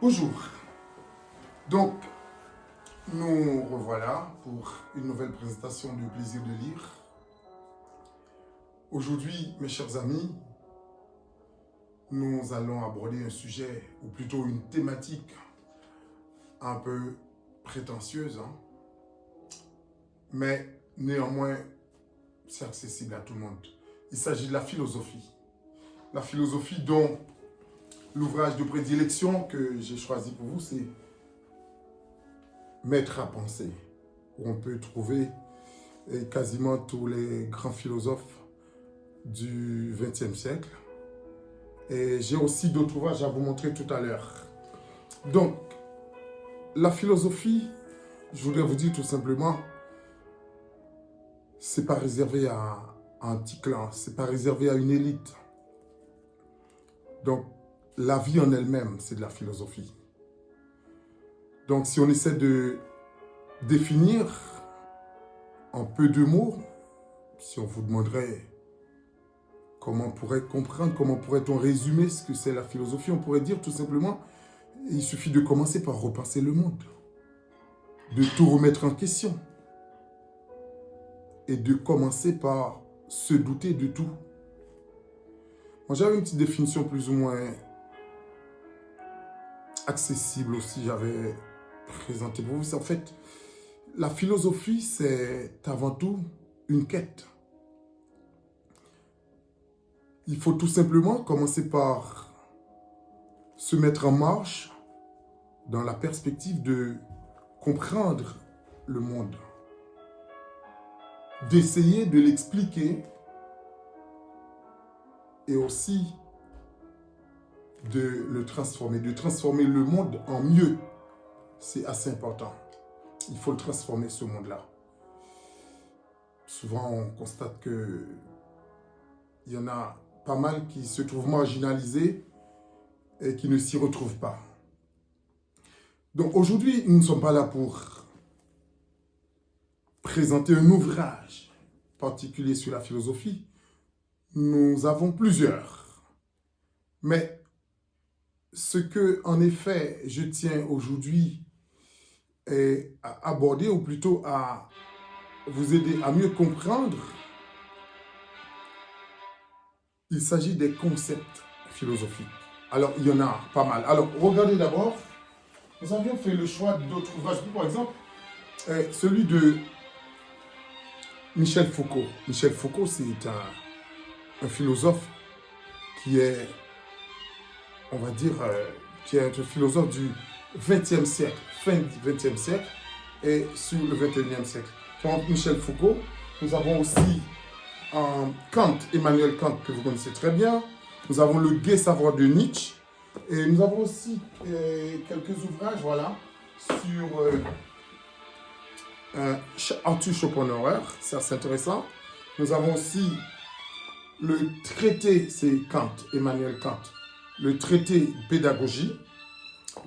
Bonjour. Donc, nous revoilà pour une nouvelle présentation du plaisir de lire. Aujourd'hui, mes chers amis, nous allons aborder un sujet, ou plutôt une thématique un peu prétentieuse, mais néanmoins, c'est accessible à tout le monde. Il s'agit de la philosophie. La philosophie dont l'ouvrage de prédilection que j'ai choisi pour vous, c'est Maître à penser, où on peut trouver quasiment tous les grands philosophes du XXe siècle. Et j'ai aussi d'autres ouvrages à vous montrer tout à l'heure. Donc, la philosophie, je voudrais vous dire tout simplement, c'est pas réservé à un petit clan, c'est pas réservé à une élite. Donc, la vie en elle-même, c'est de la philosophie. Donc, si on essaie de définir en peu de mots, si on vous demanderait comment on pourrait comprendre, comment pourrait-on résumer ce que c'est la philosophie, on pourrait dire tout simplement, il suffit de commencer par repenser le monde, de tout remettre en question et de commencer par se douter de tout. Moi, j'avais une petite définition plus ou moins accessible aussi, j'avais présenté pour vous. En fait, la philosophie, c'est avant tout une quête. Il faut tout simplement commencer par se mettre en marche dans la perspective de comprendre le monde, d'essayer de l'expliquer et aussi de le transformer, de transformer le monde en mieux. C'est assez important. Il faut le transformer, ce monde-là. Souvent, on constate que il y en a pas mal qui se trouvent marginalisés et qui ne s'y retrouvent pas. Donc aujourd'hui, nous ne sommes pas là pour présenter un ouvrage particulier sur la philosophie. Nous avons plusieurs. Mais ce que, en effet, je tiens aujourd'hui à aborder, ou plutôt à vous aider à mieux comprendre, il s'agit des concepts philosophiques. Alors, il y en a pas mal. Alors, regardez d'abord, nous avions fait le choix d'autres ouvrages, par exemple, celui de Michel Foucault. Michel Foucault, c'est un philosophe qui est, on va dire, qui est un philosophe du XXe siècle, fin du XXe siècle, et sur le XXIe siècle. Pour Michel Foucault, nous avons aussi Kant, Emmanuel Kant, que vous connaissez très bien. Nous avons le gai savoir de Nietzsche. Et nous avons aussi quelques ouvrages, voilà, sur Arthur Schopenhauer, c'est assez intéressant. Nous avons aussi le traité, c'est Kant, Emmanuel Kant, le traité pédagogie.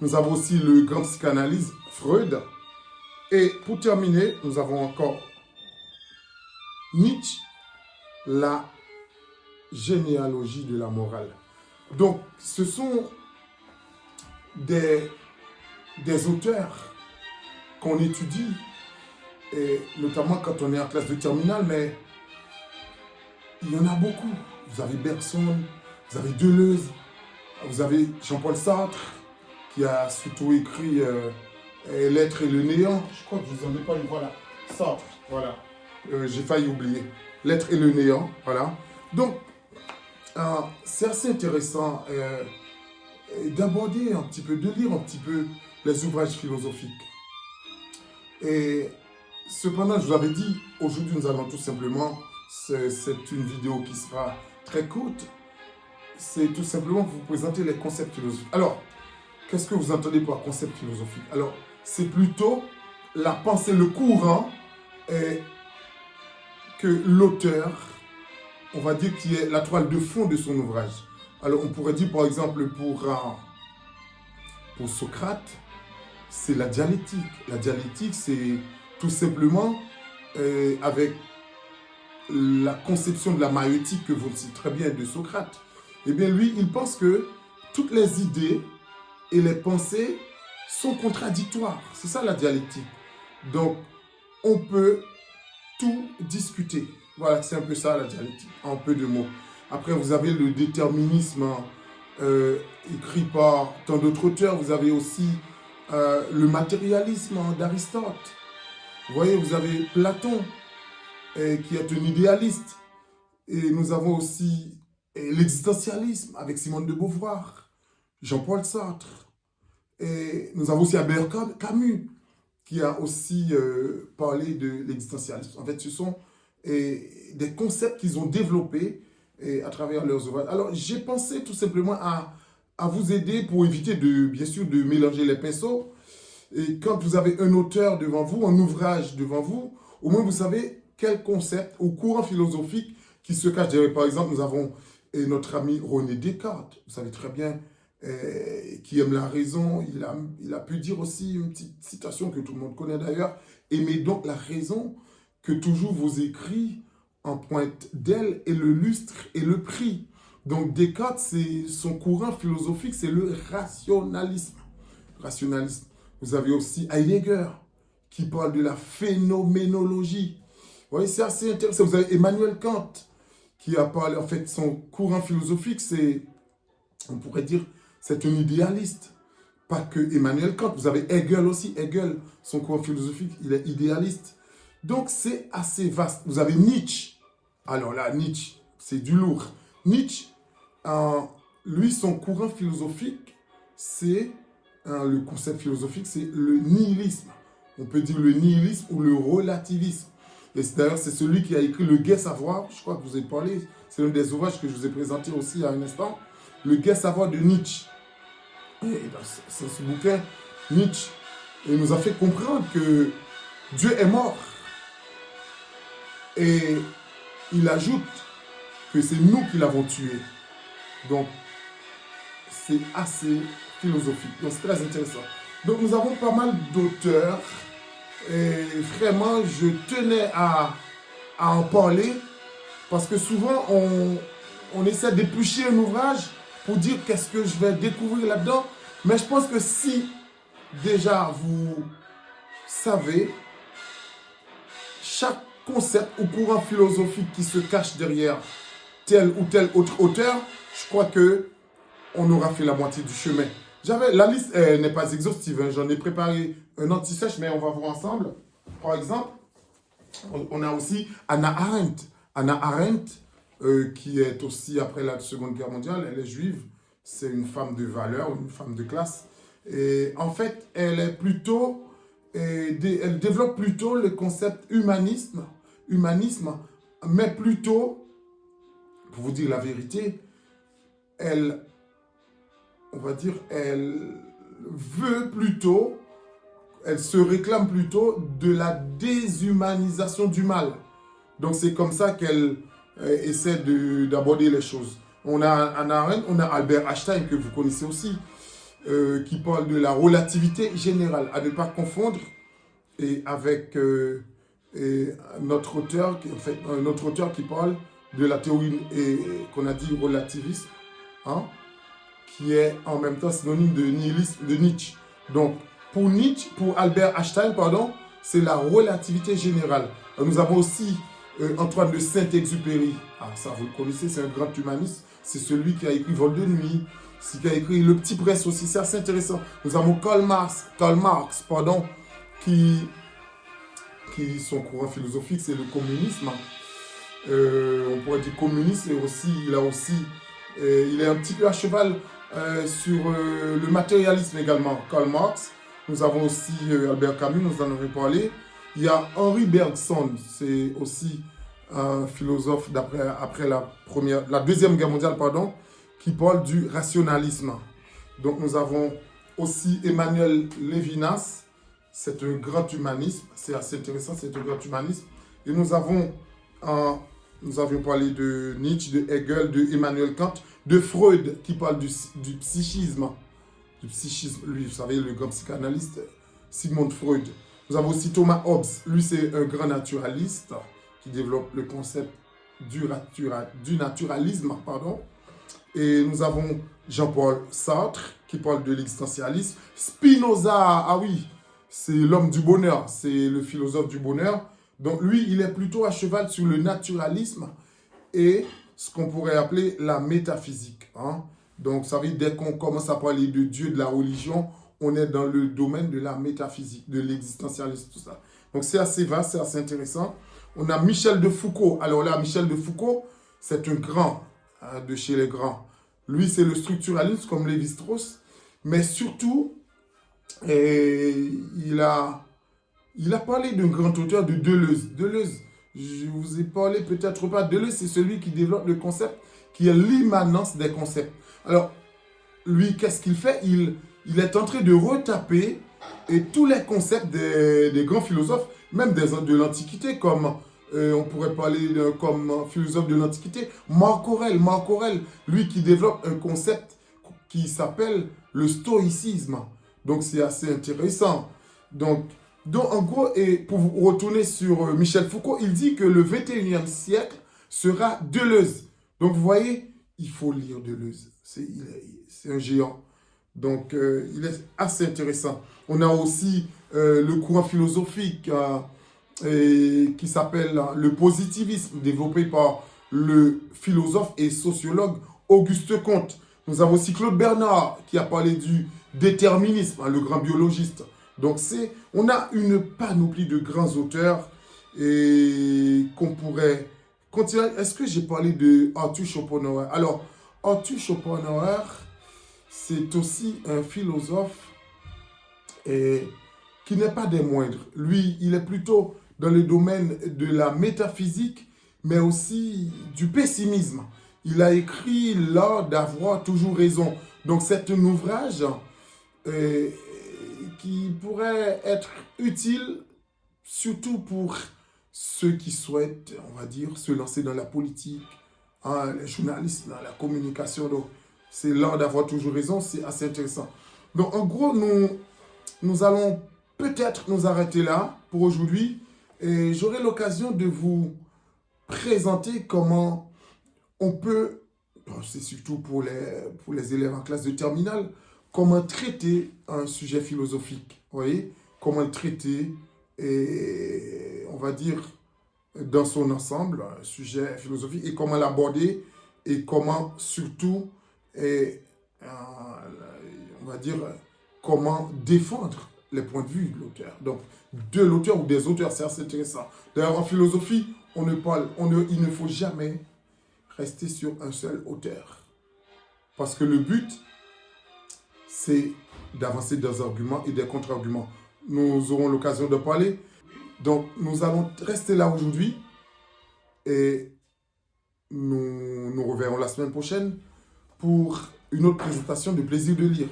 Nous avons aussi le grand psychanalyse, Freud. Et pour terminer, nous avons encore Nietzsche, la généalogie de la morale. Donc, ce sont des auteurs qu'on étudie, et notamment quand on est en classe de terminale, mais il y en a beaucoup. Vous avez Bergson, vous avez Deleuze, vous avez Jean-Paul Sartre, qui a surtout écrit L'être et le néant. Je crois que je vous en ai pas eu, voilà. Sartre, voilà. J'ai failli oublier. L'être et le néant, voilà. Donc, c'est assez intéressant d'aborder un petit peu, de lire un petit peu les ouvrages philosophiques. Et cependant, je vous avais dit, aujourd'hui, nous allons tout simplement, c'est une vidéo qui sera très courte, c'est tout simplement vous présenter les concepts philosophiques. Alors, qu'est-ce que vous entendez par concept philosophique? Alors, c'est plutôt la pensée, le courant que l'auteur, on va dire, qui est la toile de fond de son ouvrage. Alors, on pourrait dire, par exemple, pour Socrate, c'est la dialectique. La dialectique, c'est tout simplement avec la conception de la maïeutique que vous citez très bien de Socrate. Eh bien, lui, il pense que toutes les idées et les pensées sont contradictoires. C'est ça la dialectique. Donc, on peut tout discuter. Voilà, c'est un peu ça la dialectique, en peu de mots. Après, vous avez le déterminisme écrit par tant d'autres auteurs. Vous avez aussi le matérialisme d'Aristote. Vous voyez, vous avez Platon, qui est un idéaliste. Et nous avons aussi l'existentialisme avec Simone de Beauvoir, Jean-Paul Sartre. Et nous avons aussi Albert Camus, qui a aussi parlé de l'existentialisme. En fait, ce sont des concepts qu'ils ont développés à travers leurs ouvrages. Alors, j'ai pensé tout simplement à vous aider pour éviter, bien sûr, de mélanger les pinceaux. Et quand vous avez un auteur devant vous, un ouvrage devant vous, au moins vous savez quel concept ou courant philosophique qui se cache derrière. Par exemple, nous avons notre ami René Descartes. Vous savez très bien qui aime la raison. Il a pu dire aussi une petite citation que tout le monde connaît d'ailleurs. Aimez donc la raison, que toujours vos écrits en pointe d'elle et le lustre et le prix. Donc Descartes, son courant philosophique, c'est le rationalisme. Rationalisme. Vous avez aussi Heidegger qui parle de la phénoménologie. Vous voyez, c'est assez intéressant. Vous avez Emmanuel Kant qui a parlé, en fait, son courant philosophique, on pourrait dire, c'est un idéaliste. Pas que Emmanuel Kant. Vous avez Hegel aussi. Hegel, son courant philosophique, il est idéaliste. Donc, c'est assez vaste. Vous avez Nietzsche. Alors là, Nietzsche, c'est du lourd. Nietzsche, lui, son courant philosophique, c'est, le concept philosophique, c'est le nihilisme. On peut dire le nihilisme ou le relativisme. Et d'ailleurs, c'est celui qui a écrit Le Gai Savoir. Je crois que vous avez parlé. C'est un des ouvrages que je vous ai présenté aussi à un instant. Le Gai Savoir de Nietzsche. Et dans ce bouquin, Nietzsche nous a fait comprendre que Dieu est mort. Et il ajoute que c'est nous qui l'avons tué. Donc, c'est assez philosophique. Donc, c'est très intéressant. Donc, nous avons pas mal d'auteurs. Et vraiment, je tenais à en parler. Parce que souvent, on essaie d'éplucher un ouvrage pour dire qu'est-ce que je vais découvrir là-dedans. Mais je pense que si déjà vous savez chaque concept ou courant philosophique qui se cache derrière tel ou tel autre auteur, je crois que on aura fait la moitié du chemin. La liste n'est pas exhaustive, hein. J'en ai préparé un anti-sèche, mais on va voir ensemble. Par exemple, on a aussi Hannah Arendt. Hannah Arendt, qui est aussi, après la Seconde Guerre mondiale, elle est juive. C'est une femme de valeur, une femme de classe. Et en fait, elle développe plutôt le concept humanisme, mais plutôt, pour vous dire la vérité, elle se réclame plutôt de la déshumanisation du mal. Donc c'est comme ça qu'elle essaie d'aborder les choses. On a Hannah Arendt, on a Albert Einstein que vous connaissez aussi, qui parle de la relativité générale, à ne pas confondre avec notre auteur, un autre auteur qui parle de la théorie qu'on a dit relativisme, hein, qui est en même temps synonyme de nihilisme de Nietzsche. Donc, pour Albert Einstein, c'est la relativité générale. Nous avons aussi Antoine de Saint-Exupéry. Ah, ça, vous le connaissez, c'est un grand humaniste. C'est celui qui a écrit Vol de nuit, qui a écrit Le Petit Prince aussi. C'est assez intéressant. Nous avons Karl Marx, qui son courant philosophique, c'est le communisme. On pourrait dire communiste, et aussi, il est un petit peu à cheval sur le matérialisme également. Karl Marx. Nous avons aussi Albert Camus, nous en avons parlé. Il y a Henri Bergson, c'est aussi un philosophe après la Deuxième Guerre mondiale, qui parle du rationalisme. Donc nous avons aussi Emmanuel Levinas, c'est un grand humanisme, c'est assez intéressant, c'est un grand humanisme. Et nous avions parlé de Nietzsche, de Hegel, de Emmanuel Kant, de Freud, qui parle du psychisme. Du psychisme, lui, vous savez, le grand psychanalyste, Sigmund Freud. Nous avons aussi Thomas Hobbes, lui c'est un grand naturaliste qui développe le concept du naturalisme. Et nous avons Jean-Paul Sartre, qui parle de l'existentialisme. Spinoza, ah oui, c'est l'homme du bonheur, c'est le philosophe du bonheur. Donc lui, il est plutôt à cheval sur le naturalisme et ce qu'on pourrait appeler la métaphysique. Hein. Donc ça veut dire dès qu'on commence à parler de Dieu, de la religion, on est dans le domaine de la métaphysique, de l'existentialisme, tout ça. Donc c'est assez vaste, c'est assez intéressant. On a Michel de Foucault. Alors là, Michel de Foucault, c'est un grand de chez les grands. Lui, c'est le structuralisme comme Lévi-Strauss, mais surtout, il a parlé d'un grand auteur de Deleuze. Deleuze, je vous ai parlé peut-être pas. Deleuze, c'est celui qui développe le concept qui est l'immanence des concepts. Alors, lui, qu'est-ce qu'il fait? Il est en train de retaper tous les concepts des grands philosophes, même de l'Antiquité, comme on pourrait parler comme philosophe de l'Antiquité, Marc Aurèle. Marc Aurèle, lui qui développe un concept qui s'appelle le stoïcisme. Donc, c'est assez intéressant. Donc, en gros, et pour vous retourner sur Michel Foucault, il dit que le 21e siècle sera Deleuze. Donc, vous voyez, il faut lire Deleuze. C'est un géant. Donc, il est assez intéressant. On a aussi le courant philosophique qui s'appelle le positivisme, développé par le philosophe et sociologue Auguste Comte. Nous avons aussi Claude Bernard qui a parlé du déterminisme, le grand biologiste. Donc, on a une panoplie de grands auteurs et qu'on pourrait continuer. Est-ce que j'ai parlé de Arthur Schopenhauer? Alors, Arthur Schopenhauer, c'est aussi un philosophe qui n'est pas des moindres. Lui, il est plutôt dans le domaine de la métaphysique, mais aussi du pessimisme. Il a écrit L'art d'avoir toujours raison. Donc, c'est un ouvrage qui pourrait être utile, surtout pour ceux qui souhaitent, on va dire, se lancer dans la politique, hein, les journalistes, la communication. Donc, c'est L'art d'avoir toujours raison, c'est assez intéressant. Donc, en gros, nous allons peut-être nous arrêter là pour aujourd'hui. Et j'aurai l'occasion de vous présenter comment on peut, c'est surtout pour les élèves en classe de terminale, comment traiter un sujet philosophique. Vous voyez? Comment le traiter, et on va dire, dans son ensemble, un sujet philosophique, et comment l'aborder, et comment surtout, on va dire, comment défendre les points de vue de l'auteur. Donc, de l'auteur ou des auteurs, c'est assez intéressant. D'ailleurs, en philosophie, il ne faut jamais rester sur un seul auteur. Parce que le but, c'est d'avancer des arguments et des contre-arguments. Nous aurons l'occasion de parler. Donc, nous allons rester là aujourd'hui et nous reverrons la semaine prochaine pour une autre présentation de Plaisir de lire.